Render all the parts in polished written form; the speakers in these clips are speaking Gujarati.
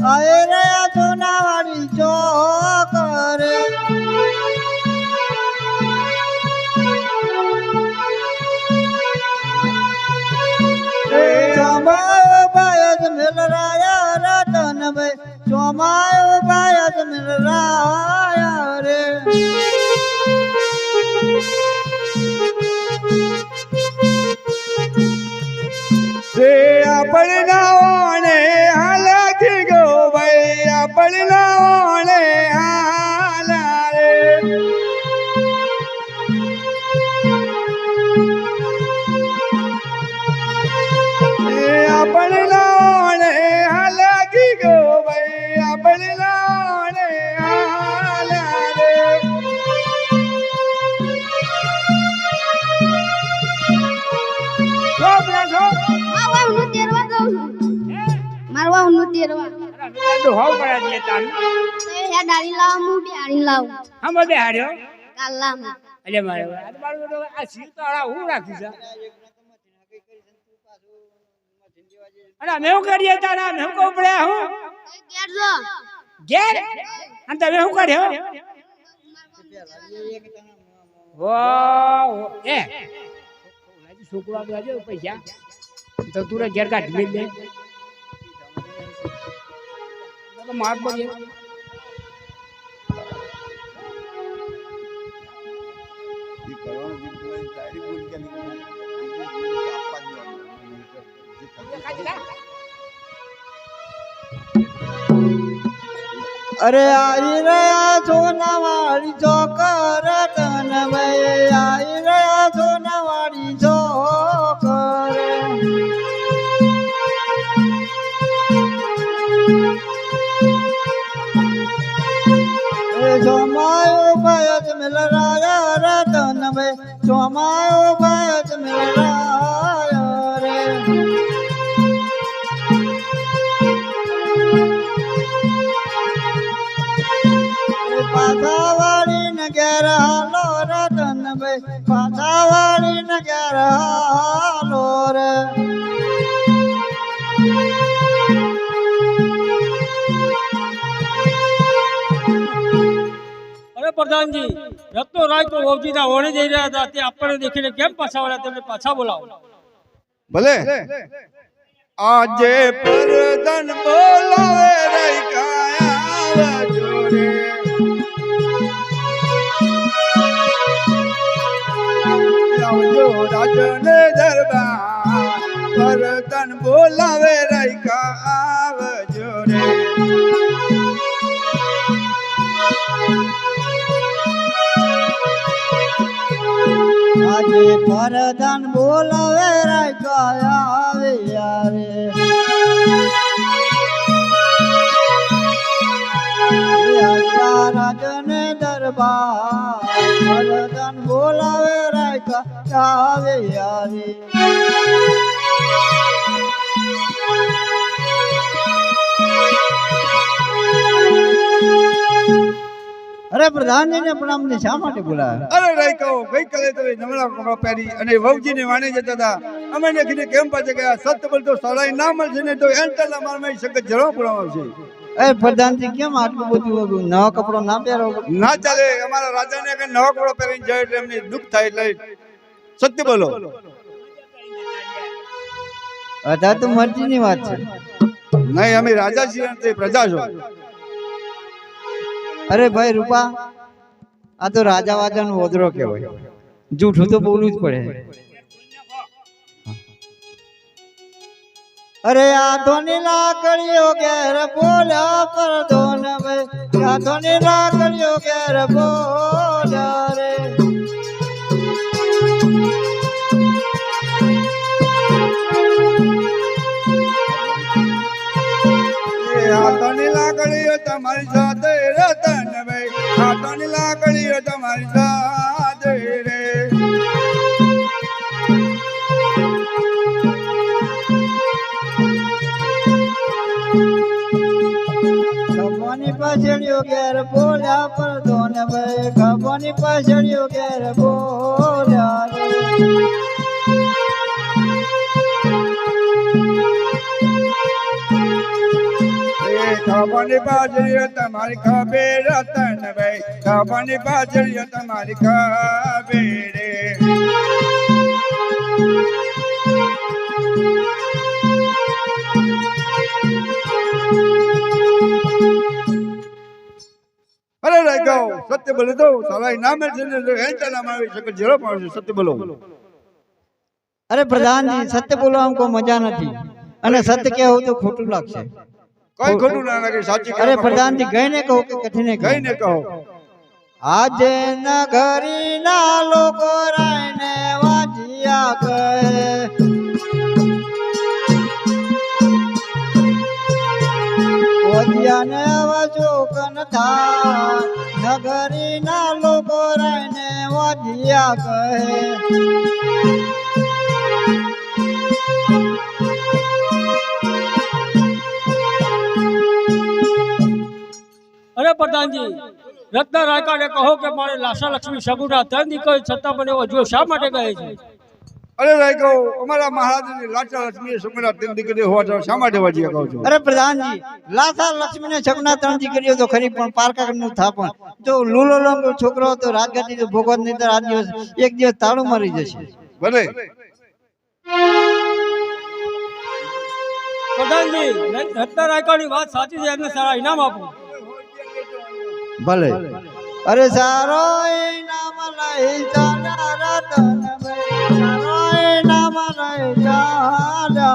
આય રહ્યા સોનાવાળી ચોક રે ચોમાયો બાયદ મિલરાયા રતન ભાઈ ચોમાયો બાયદ મિલરાયા રે આપણા ઓણે હાલાથી ગો ભાઈ આપણા ઓણે હાલા રે આપણા ઓણે હાલાથી ગો ભાઈ આપણા ઓણે હાલા રે મારવા હું તેરવા તો હોવ પડા દે તાન હે ડાળી લાવ હું ડાળી લાવ હમ બે હાર્યો કાલામ અલે મારે આ મારું આ સીલ તો આડા હું રાખી છે અરે મે હું કરીએ તારા મે કો પડ્યા હું ઘેર જો ઘેર અને તમે શું કર્યો વાહ એ છોકરો આપજો પૈસા તો તું ઘેર કાઢ મે લે તો માર પડી અરે આઈ રહ્યા સોનાવાળી ચોક રતન ભાઈ આઈ રહ્યા સોનાવાળી ચોક રે ચોમાયો બાયદ મિલરાયા રતન ભાઈ ચોમાયો બાયદ મિલરાયા રે પાછાવાળી ને ઘેર હાલો રતન ભાઈ પાછાવાળી ને ઘેર હાલો રે અરે પ્રધાનજી રત્નો રાય તો વોવજીના ઓણે જઈ રહ્યા હતા તે આપણને દેખીને કેમ પાછા વળ્યા તેમને પાછા બોલાવો ભલે આજે પરદન બોલાવે રહી કાયા જોરે આવજો રાજને દરબાર પરદન બોલાવે રહી આવજો રે આજે પરદાન બોલાવે રાખ્યા આવે યારે રાજને દરબાર પરદાન બોલાવે રાખ્યા આવે યારે અરે પ્રધાનજી ને પણ અમને શા માટે બોલાવ્યા અરે રહી કહો ગઈકાલે તો નમળા કપડા પહેરી અને વહુજીને વાણે જતા હતા અમે ને કેમ પાછા ગયા સત્ય બોલતો સડાઈ ના મળશે ને તો એન્ટરના મારમાં શંકર જળવા પૂરવામાં આવશે એ પ્રધાનજી કેમ આટલું બધું નવા કપડો ના પહેરો ના ચાલે અમારા રાજાને કે નવા કપડા પહેરીને જાય એટલે એમને દુઃખ થાય એટલે સત્ય બોલો અધા તો મરજીની વાત છે નહીં અમે રાજા છીએ તે પ્રજા છો અરે ભાઈ રૂપા આ તો રાજા વાજાનો ઓદરો કહેવાય જૂઠું તો બોલવું જ પડે અરે આ ધોની લાકડીઓ ઘેર બોલ્યા પર ધોન ભાઈ આ ધોની લાકડીઓ ઘેર બોલ્યા રે હાથોની લાકડીઓ તમારી સાથે રતન ભાઈ હાથોની લાકડીઓ તમારી સાથે રે ખબોની પાછળીઓ ઘેર બોલ્યા પર ધોન ભાઈ ખબોની પાછળીઓ ઘેર બોલ્યા રે ખવાની બાજરી તમારી ખબે રતનભાઈ ખવાની બાજરી તમારી ખબે રે અરે રાયગાઓ સત્ય બોલે તો સાલા નામે છે ને હેંચા નામ આવી શકે જરો પાડશે સત્ય બોલો अरे प्रधान जी सत्य बोलो हमको मजा नहीं अने सत्य क्या हो तो खोटू लागशे કોઈ ખોટું ના લાગે સાચી अरे प्रधान जी गए ने कहो के कथी ने કઈ ને કહો आज नगरी ना लोको रायने वाजिया कहे वाजिया ने वाजो कन था नगरी ना लोको रायने वाजिया कहे અરે પ્રધાનજી રત્ન રાયકાને કહો કે મારે લાસા લક્ષ્મી સગુણા ત્રણ દીકરી છતાં મને જો શા માટે કહે છે અરે રાયગાઓ અમારા મહારાજની લાચા લક્ષ્મી સુમરા તીન દીકરી હોવા તો શા માટે વાજીયા કહો છો अरे प्रधान जी लासा लक्ष्मी ने छगना त्रण दीकरीओ तो खरी पण पारका नु था पण जो लूलो लंगो छोकरो तो राजगति तो भोगवत नहीं तो आज दिवस एक दिवस ताळू मरी जशे ભલે પ્રધાનજી રત્ન રાયકાની વાત સાચી છે એમને સારા ઇનામ આપો भले अरे सारो नाम लई जाना रतन भाई सारो नाम लई जाना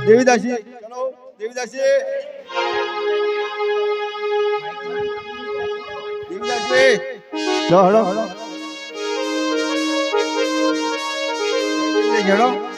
દેવીદાસી ચલો દેવીદાસી દેવીદાસી जो हलो જડો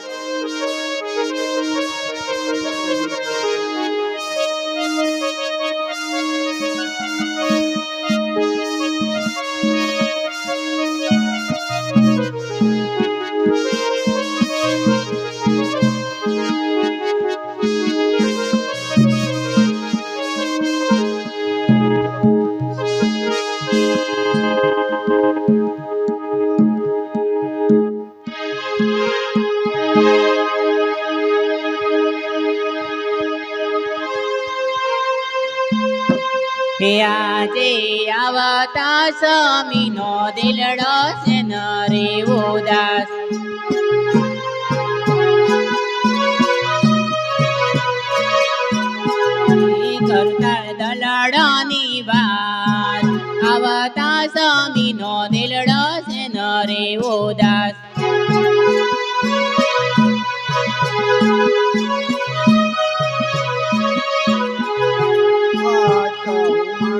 આજે આવતા સ્વામીનો દિલડો છે નરે ઉદાસ કરતા દલડાની વાત આવતા સ્વામીનો દિલડો છે નરે ઉદાસ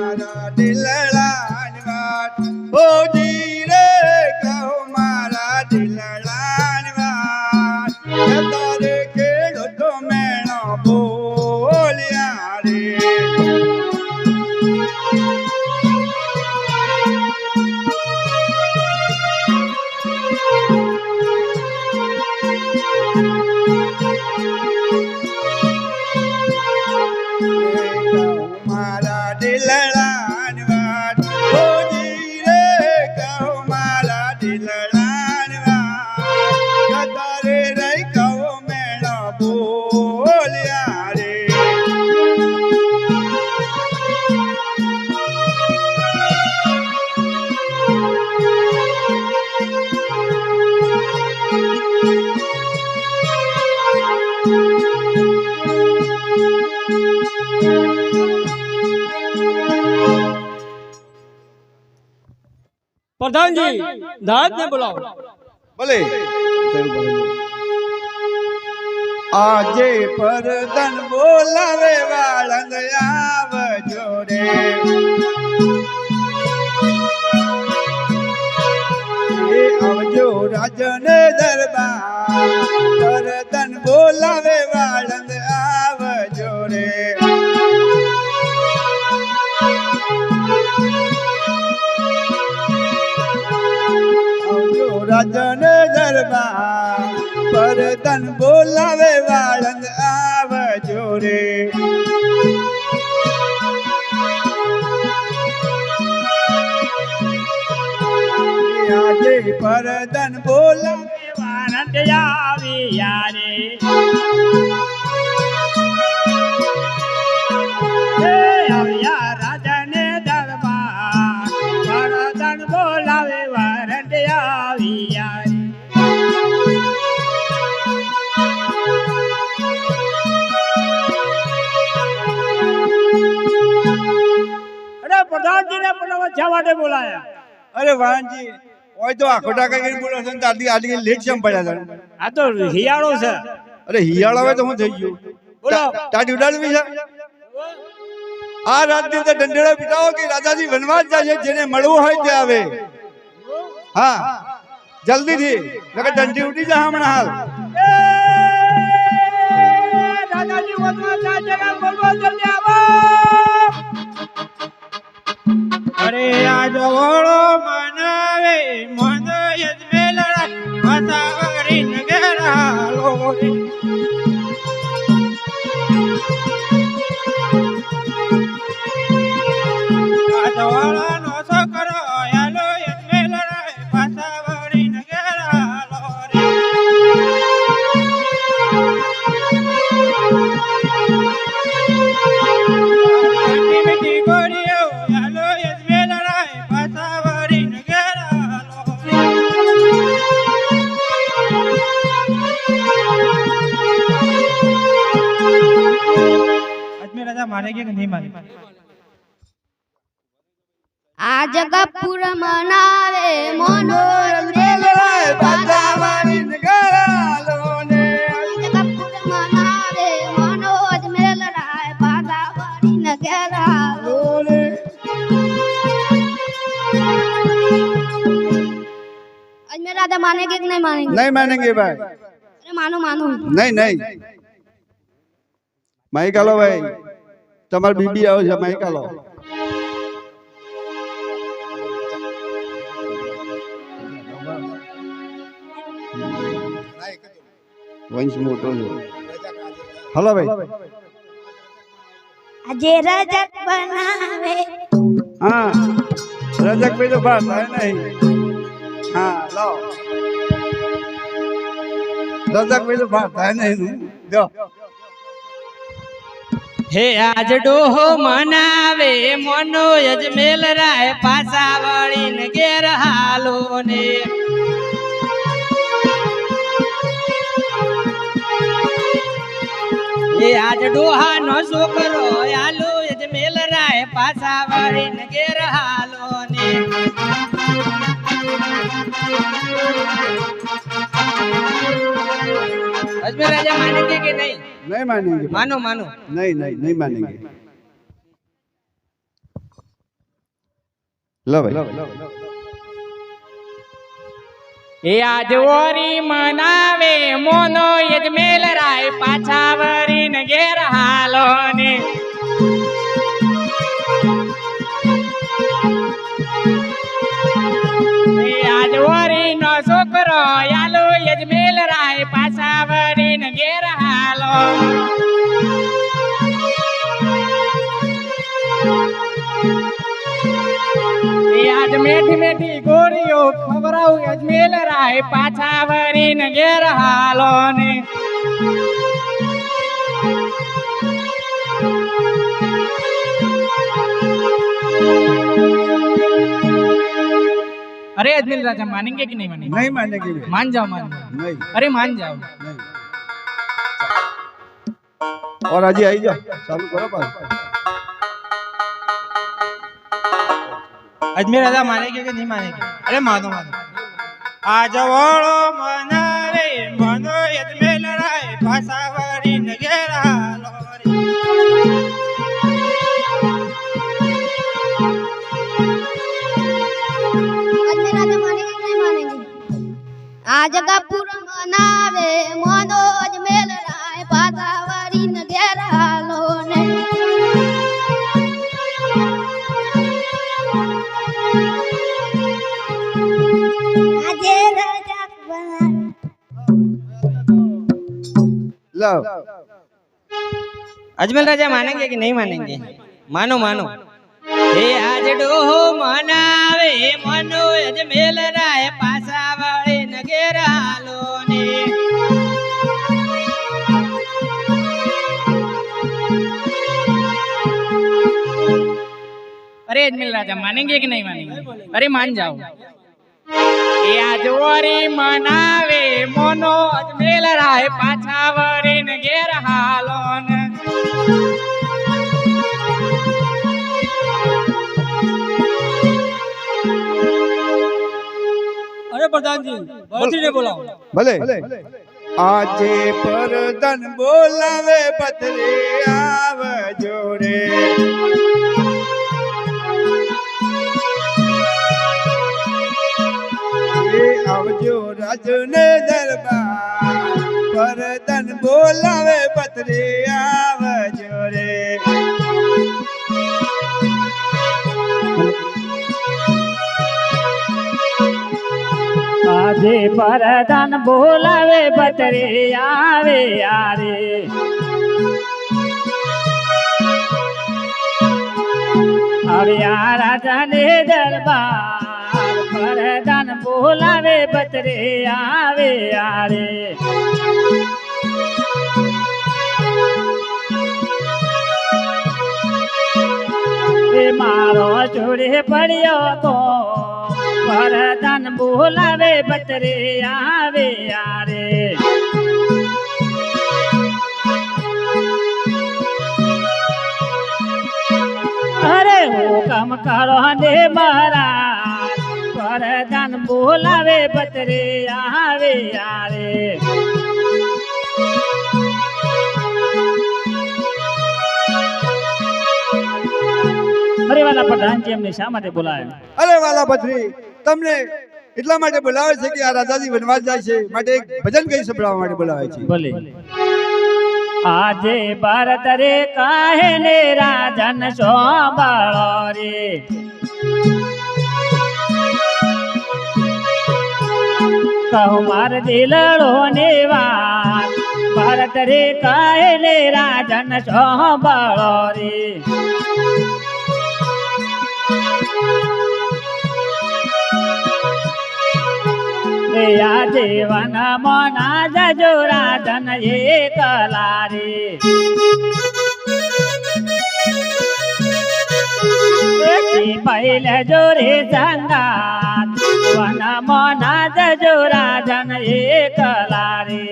મારા દિલડાની વાત ઓ જી રે કહો મારા દિલડાની વાત તારે કેળો તો મેણો બોલ્યા રે મારા દિલડાની વાત ઓ જી રે કહો મારા દિલડાની વાત તારે રહી કહો મેળો બોલ્યા રે પ્રધાનજી નારદને બોલાવો ભલે આજે પરદન બોલાવે વાળંદ આવજો રે એ આવજો રાજને દરબાર પરદન બોલાવે વાળંદ આવજો રે રાજન દરબાર પરદન બોલાવે વાળંદ આવજો રે આજે વરદાન બોલા વારંટ આવી યારે એ આવ્યા રાજાને દરબાર વરદાન બોલાવે વારંટ આવી યારે અરે પ્રધાનજીને બોલાવવા શા માટે બોલાયા? અરે વાહનજી ઓય તો આખો ટાકા કરીને બોલો છો ને આટલી આટલી લેટ કેમ પડ્યા હતા? આ તો હિયાળો છે. અરે હિયાળો હવે તો હું થઈ ગયું બોલો. ટાટી ઉડાડવી છે આ રાતની અંદર દંડેડા પીટાવો કે રાજાજી વનવાસ જાય છે, જેને મળવું હોય તે આવે. હા જલ્દીથી નકર દંડી ઉડી જા હમણાં હાલ. રાજાજી વનવા જાય છે ને બોલવા જલ્દી આવો. અરે આજ ઓળો મનાવે મન યજમેલ મતાવરી નગરાલો આજ ઓળો નો છોકરો આલો યજમેલ પાસાવરી નગરાલો મીઠી ગોરીઓ આલો યજમેલ પાસાવરી નગરાલો અજમેર રાજા મારેગે કે નહીં મારે? આ જગતપુર મનાવે મનોરંજન પાસાવાળી નગરાલો ને જગતપુર મનાવે મનોજ મેલ રાય પાદાવાળી નગરાલો ને अजमेर राजा मानेंगे कि नहीं मानेंगे? नहीं मानेंगे भाई. अरे मानो मानो नहीं नहीं माइक आलो भाई, તમાર બીબી આવો છે, માઇક આલો. વંશ મોટો છે. હલો ભાઈ. આજે રજક બનાવે હા રજક ભાઈ તો બાત હે નહીં. હા લાવો રજક ભાઈ તો બાત હે નહીં. દો હે આજ ડોહો મનાવે મોનો યજમેલ રાય પાસા વળીને ઘેર હાલો ને હે આજ ડોહાનો છોકરો આલો યજમેલ રાય પાસા વળીને ઘેર હાલો ને अजमेर राजा मानेंगे कि नहीं? नहीं मानेंगे. मानो मानो नहीं नहीं नहीं मानेंगे. लो भाई. એ આજવરી મનાવે મોનો યજમેલ રાય પાછા વરીને ઘેર હાલો ને એ આજવરી નો છોકરો આલો યજમેલ રાય પાછા વરીને ઘેર હાલો આજ મેઠી મેઠી ગોરીઓ ખવરાવું અજમેલ રાય પાછા વરીને ઘેર હાલો ને अरे अजमेर राजा मानेंगे कि नहीं मानेंगे? नहीं मानेंगे. मान जाओ नहीं अरे मान जाओ. नहीं. और आज आई जाओ, चालू करो पास. अजमेर राजा मानेंगे कि नहीं मानेंगे? अरे मानो मानो. आज वालो मनावे मनो अजमेर राय पासा वरीने घेर हालो अजमेर राजा मानेंगे कि नहीं मानेंगे? आज जगतपुर मनावे मनोज मेल राय पादावारी न घेर हालो ने આજે રજક लो. अजमेर राजा मानेंगे कि नहीं मानेंगे? मानो मानो. हे आज डोहो मनावे मनो अजमेर राय पासा अजमेर राजा मानेंगे कि नहीं मानेंगे? अरे मान जाओ। એ આજવરી મનાવે મોનો અજમેર રાય પાછા વરીને ઘેર હાલોન। अरे प्रधान जी भरती ने बोलाओ। ભલે આજે પરદન બોલાવે પથરે આવજો રે એ આવજો રાજને દરબાર પરદન બોલાવે પથરે આવજો રે આજે પરદાન બોલાવે બતરે આવે યારે હવે આ રાજાને દરબાર પરદાન બોલાવે બતરે આવે યારે એ મારો જોડે પડ્યો તો પરદાન બોલાવે બતરે આવે યારે અરે હુકમ કરો ને મારા પરદાન બોલાવે બતરે આવે યારે અરે વાલા પ્રધાનજી એમને શા માટે બોલાવે? અરે વાલા પથરી તમને એટલા માટે બોલાવે છે કે આ રાજાજી વનવાસ જાય છે માટે એક ભજન કઈ સંભળાવવા માટે બોલાવે છે। ભલે આજે ભારત રે કાહે ને રાજન સોંભાળો રે કહું માર દિલડો ને વાત ભારત રે કાહે ને રાજન સોંભાળો રે આજે વન મોના જજો રાજન એકલા રે પહેલે જોરે સંગાત વન મોના જજો રાજન એકલા રે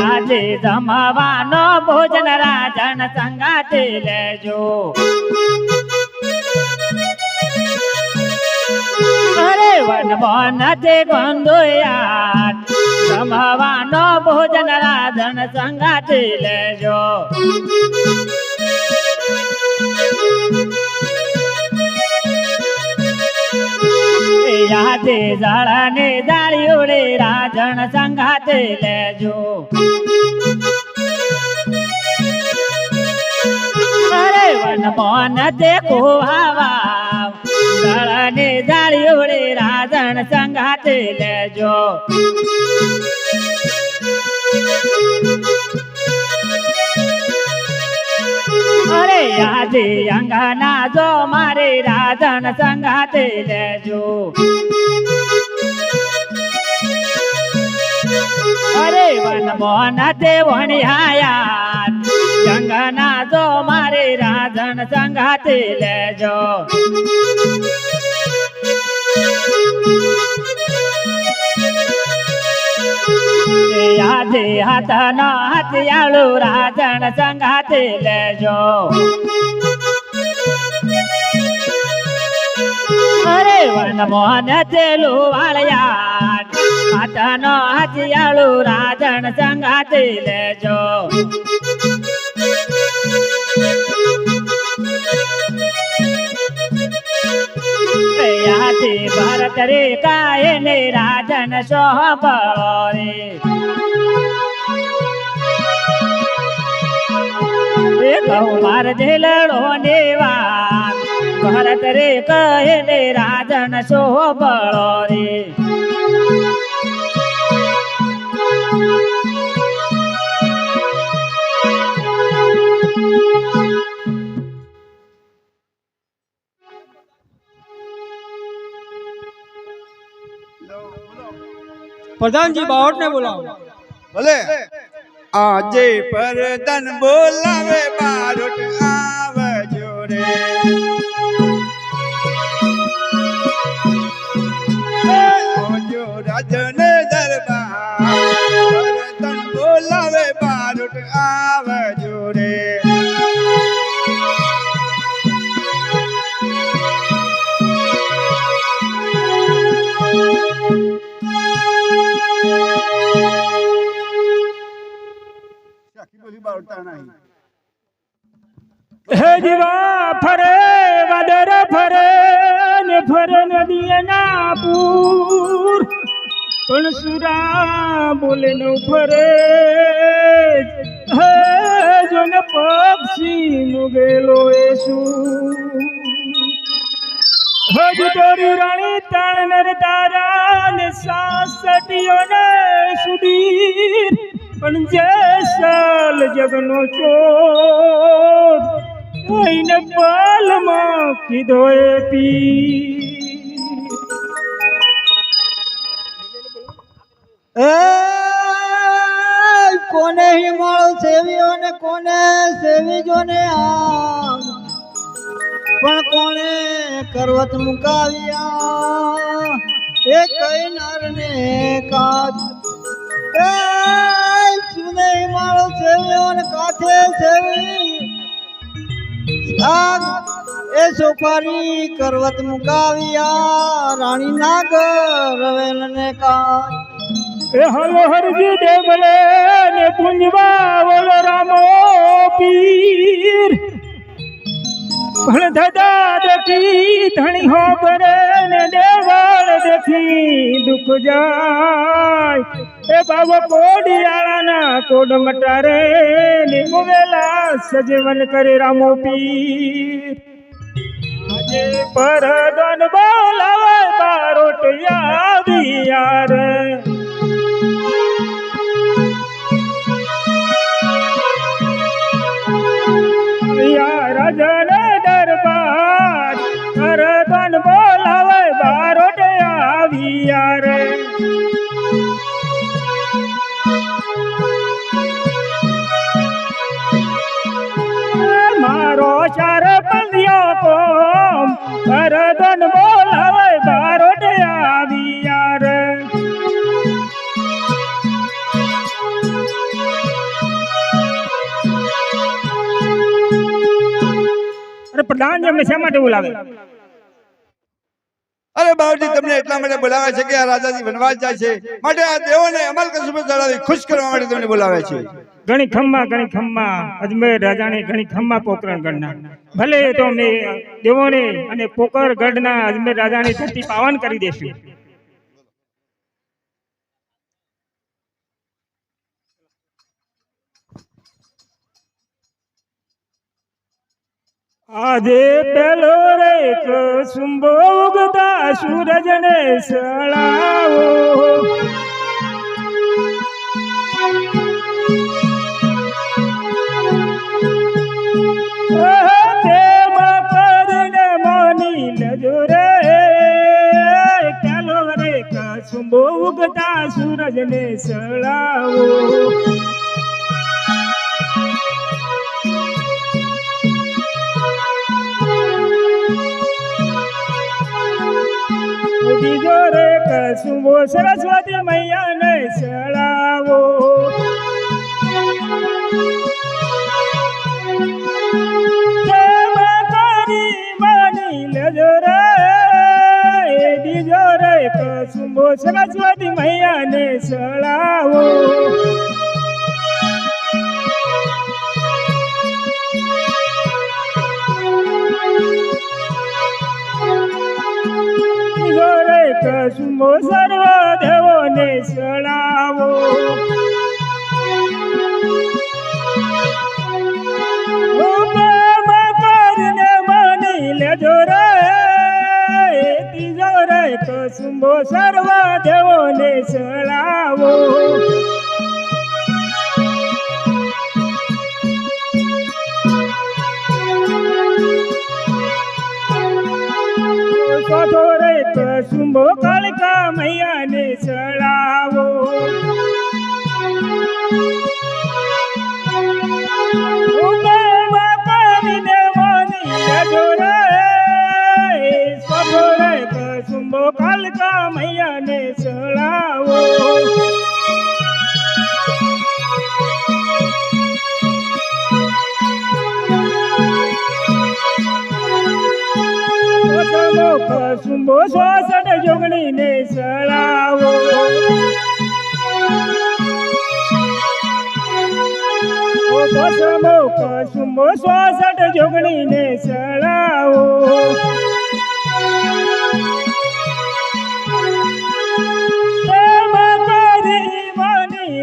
આજે જમવાનો ભોજન રાજન સંગાતે લેજો અરે વન મોન તે ગંદોયા જમવાનો ભોજન રાજન સંગાતે લેજો આજે જાળાને જાળીઓડે રાજન સંગાતે લેજો અરે વન મોન તે કુવાવા જાળાને જાળીઓડે રાજન સંગાતે લેજો અરે આજે અંગાના જો મારે રાજન સંગાતે લેજો અરે વન મોન તે વણિયાયા અંગાના જો મારે રાજન સંગાતે લેજો આજે હાથનો હથિયાળુ રાજન સંગાતે લેજો અરે વન મોહન તેલું વાળિયા હાથનો હથિયાળુ રાજન સંગાતે લેજો આજે ભારત રે કાય ને રાજન સોંભાળો રે કહું માર દિલડો ને વાત ભારત રે કહે ને રાજન સોંભાળો રે प्रधान जी बावट ने बोलाओ। ભલે આજે પરદન બોલાવે બારોટ આવજો રે આવજો રાજને દરબાર પરદન બોલાવે બારોટ આવજો રે હે જીવા ફરે વાદર ફરે ને ફરે નદીના પૂર પણ સુરા બોલે ન ફરે હે જોન પક્ષી મુગેલો એ શું હજ તોરી રાણી તાણ નર તારા ને સાસટીઓ ને સુધીર પણ જેસલ જગનો ચોર કોઈને પાલમાં કીધો એ પી એ કોને હિમાળો સેવ્યો ને કોને સેવીજો ને આમ પણ કોણે કરવત મુકાવ્યા એ કઈ નર ને કાજ એ સુને હિમાળો સેવ્યો ને કાથે સેવી એ સોપારી કરવત મુકાવ્યા રાણી નાગર રવેલ ને કાજ એ હલો હરજી દેવલે ને પુંજવા ઓલો રામો પીર પણ દાદા દેખી ધણી હો બરે ને દેવાળ દેખી દુખ જાય એ બાબા કોડિયાળાના કોડ મટારે ને મુવેલા સજીવન કરે રામો પીર આજે પરદન બોલાવે બારોટ યાદ રાજન દરબાર પરદન બોલાવે બારોટ આવ્યા રે મારો ચાર પંડિયો કોમ પરદન બોલાવે બારોટ આવ્યા રે પ્રધાન એમને શા માટે બોલાવે અરે બાવજી તમને એટલા માટે બોલાવે છે કે આ રાજાજી વનવાસ જાય છે માટે આ દેવોને અમલ કસુબ ચડાવી ખુશ કરવા માટે તમને બોલાવે છે ઘણી ખમ્મા અજમેર રાજાને ઘણી ખમ્મા પોકરણ ગઢના ભલે તો અમે દેવોને અને પોકર ગઢના અજમેર રાજાની ધરતી પાવન કરી દેશું આજે પેલો રે કસુંબો ઉગતા સૂરજને સળાવો તેમાં કરીને માની લેજો રે પેલો રે કસુંબો ઉગતા સૂરજને સળાવો બીજો રે કસુંબો સરસ્વતી મૈયાને સળાવો માની લેજો રે બીજો રે કસુંબો સરસ્વતી મૈયાને સળાવો કસુંબો સર્વ દેવોને સળાવો કરીને માની લેજો રે ત્રીજો રે કસુંબો સર્વ દેવોને સળાવો ચોથો રે કસુંબો કાળકા મૈયાને સળાવો કાકા મૈયાને સળાવો કસુંબો 66 જોગણીને સળાવો કસુંબો 66 જોગણીને સળાવો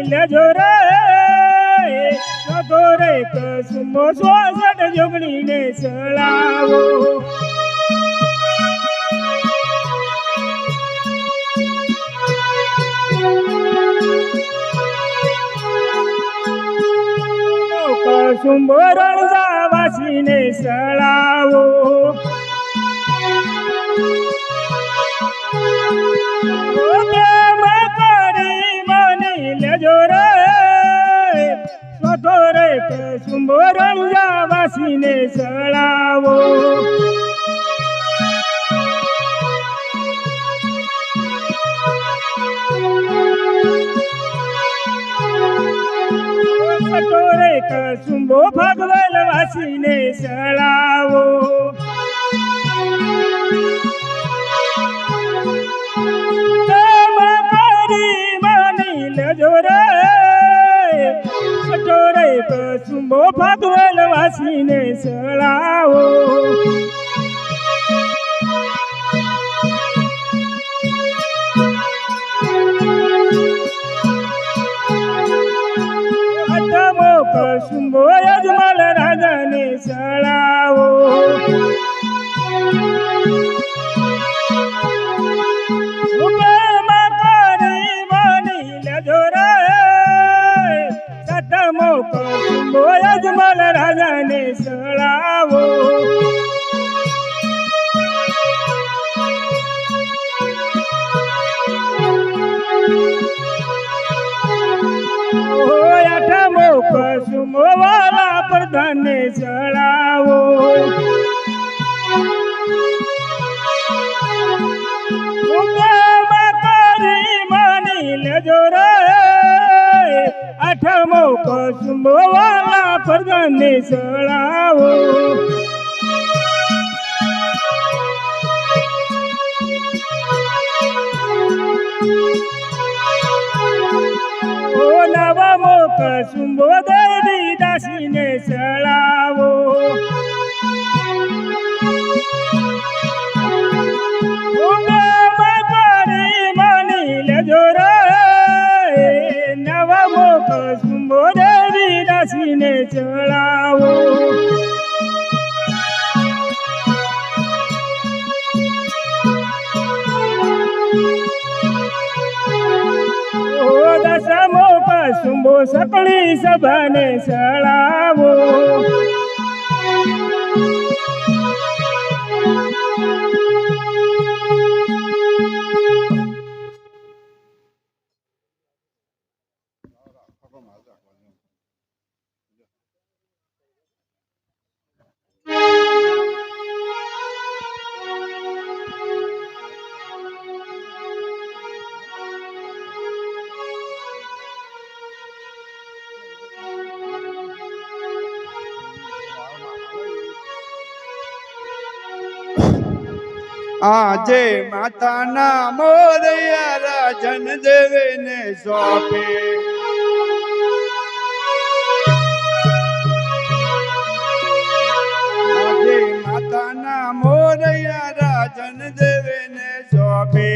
લેજો રે કસુંબો 66 જોગણીને સળાવો કસુંબો રણજાવાસીને સળાવો પ્રેમ કરી માની લેજો રે સ્વતો રે કસુંબો રણજાવાસીને સળાવો કટોરે કસુંબો ભગવાન વાસીને સળાવો પ્રેમ કરી માની લેજો રે કટોરે કસુંબો ભગવાન વાસીને સળાવો કસુંબો યજમાન રાજાને સળાવો પ્રેમ કરી માની લેજો રે સતમો કસુંબો યજમાન રાજાને સળાવો કસુંબો વાલા પ્રધાનને સળાવો કરી માની લેજો રે આઠમો કસુંબો વાલા પ્રધાનને સળાવો નવમો કસુંબો દેવી દાસીને સળાવો કરી માની લેજો રે નવમો કસુંબો દેવી દાસીને સળાવો દસમો કસુંબો સકળી સભાને સળાવો આજે માતાના મોરૈયા રાજન દેવેને સોંપે આજે માતાના મોરૈયા રાજન દેવેને સોંપે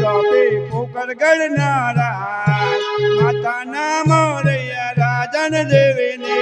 સોંપે પોકર ગણનારા માતાના મોરૈયા રાજન દેવેને